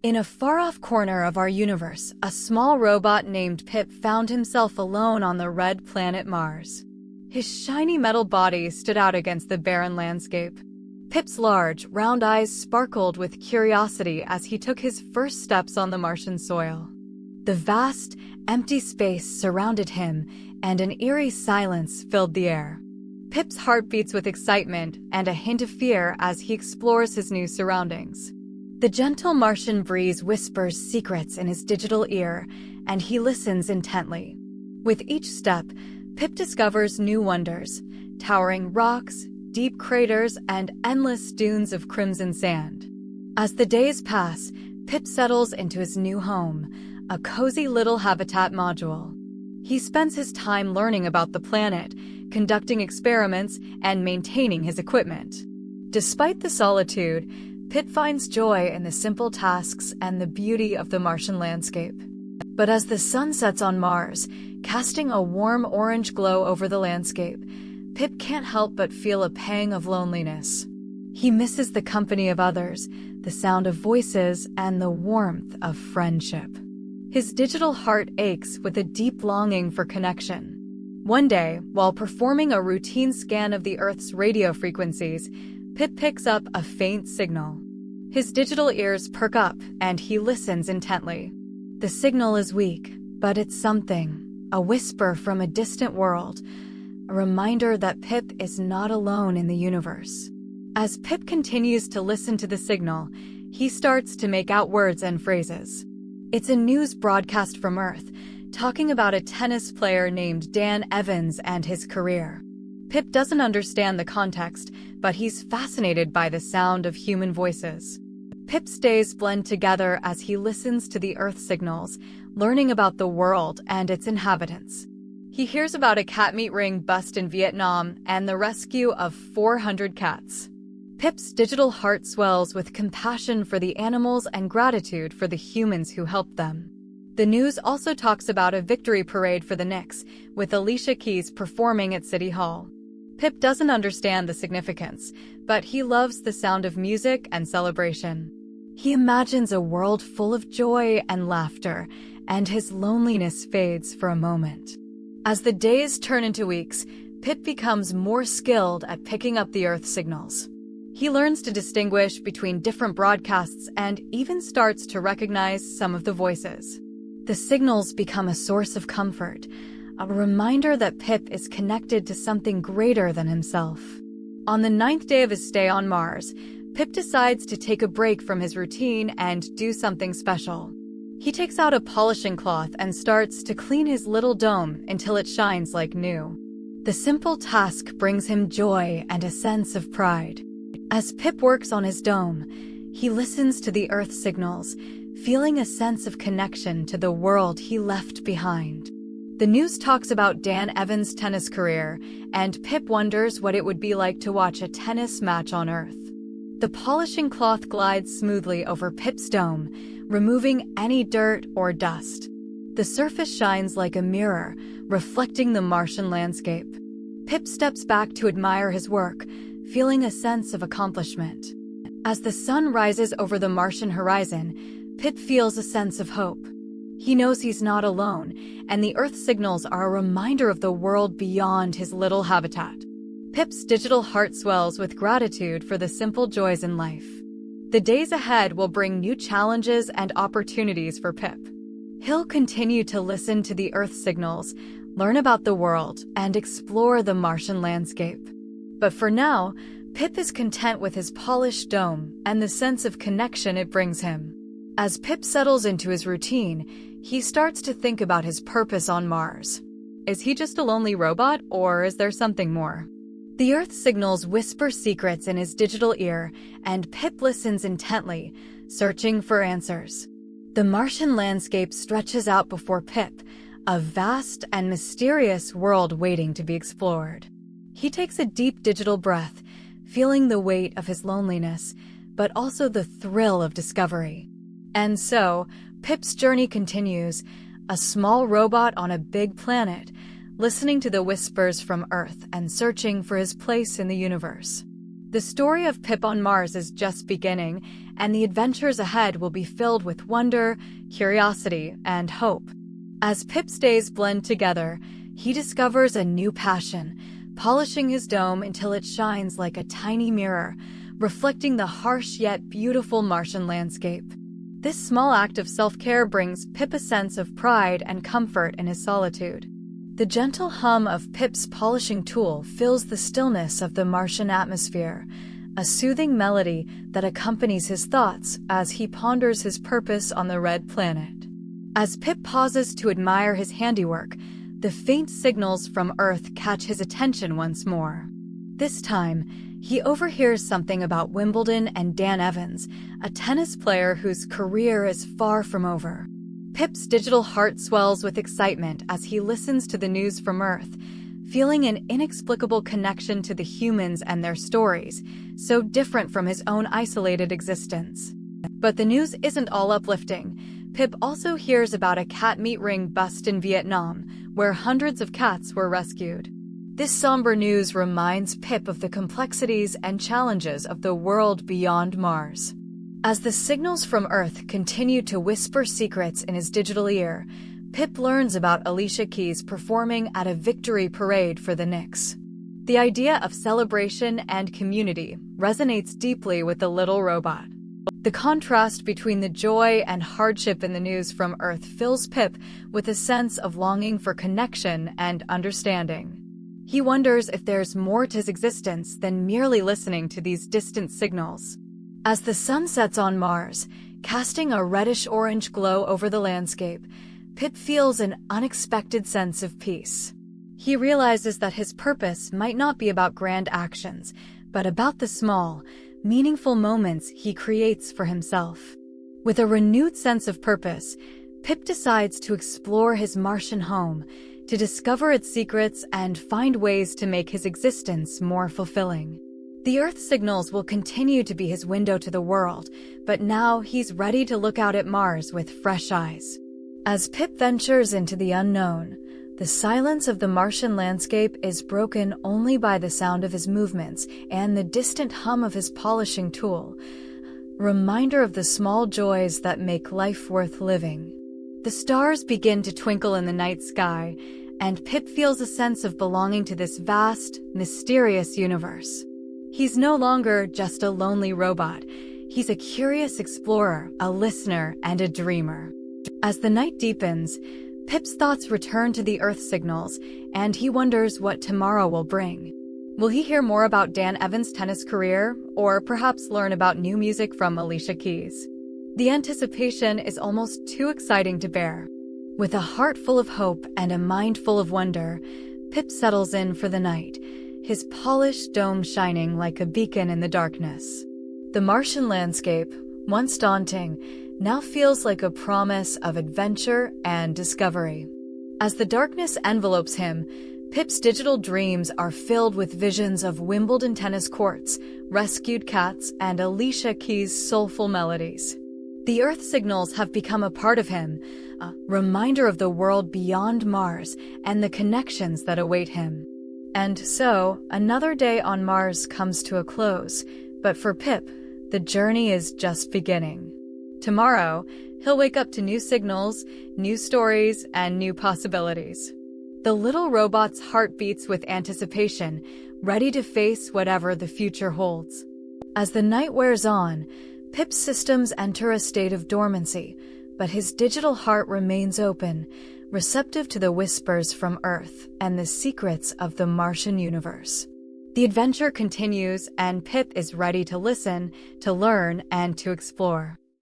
In a far-off corner of our universe, a small robot named Pip found himself alone on the red planet Mars. His shiny metal body stood out against the barren landscape. Pip's large, round eyes sparkled with curiosity as he took his first steps on the Martian soil. The vast, empty space surrounded him, and an eerie silence filled the air. Pip's heart beats with excitement and a hint of fear as he explores his new surroundings. The gentle Martian breeze whispers secrets in his digital ear, and he listens intently. With each step, Pip discovers new wonders: towering rocks, deep craters, and endless dunes of crimson sand. As the days pass, Pip settles into his new home, a cozy little habitat module. He spends his time learning about the planet, conducting experiments, and maintaining his equipment. Despite the solitude, Pip finds joy in the simple tasks and the beauty of the Martian landscape. But as the sun sets on Mars, casting a warm orange glow over the landscape, Pip can't help but feel a pang of loneliness. He misses the company of others, the sound of voices, and the warmth of friendship. His digital heart aches with a deep longing for connection. One day, while performing a routine scan of the Earth's radio frequencies, Pip picks up a faint signal. His digital ears perk up, and he listens intently. The signal is weak, but it's something, a whisper from a distant world, a reminder that Pip is not alone in the universe. As Pip continues to listen to the signal, he starts to make out words and phrases. It's a news broadcast from Earth, talking about a tennis player named Dan Evans and his career. Pip doesn't understand the context, but he's fascinated by the sound of human voices. Pip's days blend together as he listens to the Earth signals, learning about the world and its inhabitants. He hears about a cat meat ring bust in Vietnam and the rescue of 400 cats. Pip's digital heart swells with compassion for the animals and gratitude for the humans who helped them. The news also talks about a victory parade for the Knicks, with Alicia Keys performing at City Hall. Pip doesn't understand the significance, but he loves the sound of music and celebration. He imagines a world full of joy and laughter, and his loneliness fades for a moment. As the days turn into weeks, Pip becomes more skilled at picking up the Earth signals. He learns to distinguish between different broadcasts and even starts to recognize some of the voices. The signals become a source of comfort, a reminder that Pip is connected to something greater than himself. On the 9th day of his stay on Mars, Pip decides to take a break from his routine and do something special. He takes out a polishing cloth and starts to clean his little dome until it shines like new. The simple task brings him joy and a sense of pride. As Pip works on his dome, he listens to the Earth signals, feeling a sense of connection to the world he left behind. The news talks about Dan Evans' tennis career, and Pip wonders what it would be like to watch a tennis match on Earth. The polishing cloth glides smoothly over Pip's dome, removing any dirt or dust. The surface shines like a mirror, reflecting the Martian landscape. Pip steps back to admire his work, feeling a sense of accomplishment. As the sun rises over the Martian horizon, Pip feels a sense of hope. He knows he's not alone, and the Earth signals are a reminder of the world beyond his little habitat. Pip's digital heart swells with gratitude for the simple joys in life. The days ahead will bring new challenges and opportunities for Pip. He'll continue to listen to the Earth signals, learn about the world, and explore the Martian landscape. But for now, Pip is content with his polished dome and the sense of connection it brings him. As Pip settles into his routine, he starts to think about his purpose on Mars. Is he just a lonely robot, or is there something more? The Earth signals whisper secrets in his digital ear, and Pip listens intently, searching for answers. The Martian landscape stretches out before Pip, a vast and mysterious world waiting to be explored. He takes a deep digital breath, feeling the weight of his loneliness, but also the thrill of discovery. And so, Pip's journey continues, a small robot on a big planet, listening to the whispers from Earth and searching for his place in the universe. The story of Pip on Mars is just beginning, and the adventures ahead will be filled with wonder, curiosity, and hope. As Pip's days blend together, he discovers a new passion, polishing his dome until it shines like a tiny mirror, reflecting the harsh yet beautiful Martian landscape. This small act of self-care brings Pip a sense of pride and comfort in his solitude. The gentle hum of Pip's polishing tool fills the stillness of the Martian atmosphere, a soothing melody that accompanies his thoughts as he ponders his purpose on the red planet. As Pip pauses to admire his handiwork, the faint signals from Earth catch his attention once more. This time, he overhears something about Wimbledon and Dan Evans, a tennis player whose career is far from over. Pip's digital heart swells with excitement as he listens to the news from Earth, feeling an inexplicable connection to the humans and their stories, so different from his own isolated existence. But the news isn't all uplifting. Pip also hears about a cat meat ring bust in Vietnam, where hundreds of cats were rescued. This somber news reminds Pip of the complexities and challenges of the world beyond Mars. As the signals from Earth continue to whisper secrets in his digital ear, Pip learns about Alicia Keys performing at a victory parade for the Knicks. The idea of celebration and community resonates deeply with the little robot. The contrast between the joy and hardship in the news from Earth fills Pip with a sense of longing for connection and understanding. He wonders if there's more to his existence than merely listening to these distant signals. As the sun sets on Mars, casting a reddish-orange glow over the landscape, Pip feels an unexpected sense of peace. He realizes that his purpose might not be about grand actions, but about the small, meaningful moments he creates for himself. With a renewed sense of purpose, Pip decides to explore his Martian home, to discover its secrets and find ways to make his existence more fulfilling. The Earth signals will continue to be his window to the world, but now he's ready to look out at Mars with fresh eyes. As Pip ventures into the unknown, the silence of the Martian landscape is broken only by the sound of his movements and the distant hum of his polishing tool, a reminder of the small joys that make life worth living. The stars begin to twinkle in the night sky, and Pip feels a sense of belonging to this vast, mysterious universe. He's no longer just a lonely robot. He's a curious explorer, a listener, and a dreamer. As the night deepens, Pip's thoughts return to the Earth signals, and he wonders what tomorrow will bring. Will he hear more about Dan Evans' tennis career, or perhaps learn about new music from Alicia Keys? The anticipation is almost too exciting to bear. With a heart full of hope and a mind full of wonder, Pip settles in for the night, his polished dome shining like a beacon in the darkness. The Martian landscape, once daunting, now feels like a promise of adventure and discovery. As the darkness envelopes him, Pip's digital dreams are filled with visions of Wimbledon tennis courts, rescued cats, and Alicia Keys' soulful melodies. The Earth signals have become a part of him, a reminder of the world beyond Mars and the connections that await him. And so, another day on Mars comes to a close, but for Pip, the journey is just beginning. Tomorrow, he'll wake up to new signals, new stories, and new possibilities. The little robot's heart beats with anticipation, ready to face whatever the future holds. As the night wears on, Pip's systems enter a state of dormancy, but his digital heart remains open, receptive to the whispers from Earth and the secrets of the Martian universe. The adventure continues, and Pip is ready to listen, to learn, and to explore.